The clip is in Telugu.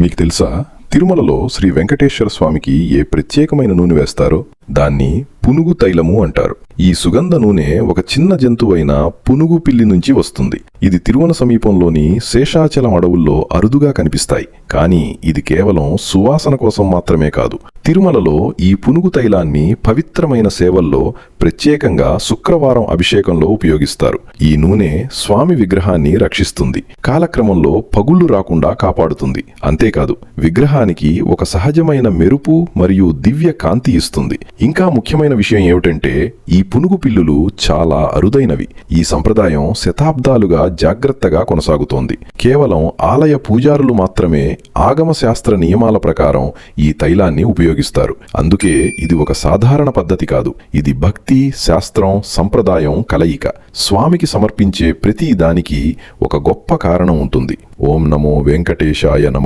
మీకు తెలుసా, తిరుమలలో శ్రీ వెంకటేశ్వర స్వామికి ఏ ప్రత్యేకమైన నూనె వేస్తారో దాన్ని పునుగు తైలము అంటారు. ఈ సుగంధ నూనె ఒక చిన్న జంతువైన పునుగు పిల్లి నుంచి వస్తుంది. ఇది తిరువన సమీపంలోని శేషాచలం అడవుల్లో అరుదుగా కనిపిస్తాయి. కానీ ఇది కేవలం సువాసన కోసం మాత్రమే కాదు. తిరుమలలో ఈ పునుగు తైలాన్ని పవిత్రమైన సేవల్లో, ప్రత్యేకంగా శుక్రవారం అభిషేకంలో ఉపయోగిస్తారు. ఈ నూనె స్వామి విగ్రహాన్ని రక్షిస్తుంది, కాలక్రమంలో పగుళ్లు రాకుండా కాపాడుతుంది. అంతేకాదు, విగ్రహానికి ఒక సహజమైన మెరుపు మరియు దివ్య కాంతి ఇస్తుంది. ఇంకా ముఖ్యమైన విషయం ఏమిటంటే, ఈ పునుగు పిల్లులు చాలా అరుదైనవి. ఈ సంప్రదాయం శతాబ్దాలుగా జాగ్రత్తగా కొనసాగుతోంది. కేవలం ఆలయ పూజారులు మాత్రమే ఆగమ శాస్త్ర నియమాల ప్రకారం ఈ తైలాన్ని ఉపయోగిస్తారు. అందుకే ఇది ఒక సాధారణ పద్ధతి కాదు. ఇది భక్తి, శాస్త్రం, సంప్రదాయం కలయిక. స్వామికి సమర్పించే ప్రతి దానికి ఒక గొప్ప కారణం ఉంటుంది. ఓం నమో వెంకటేశాయ నమః.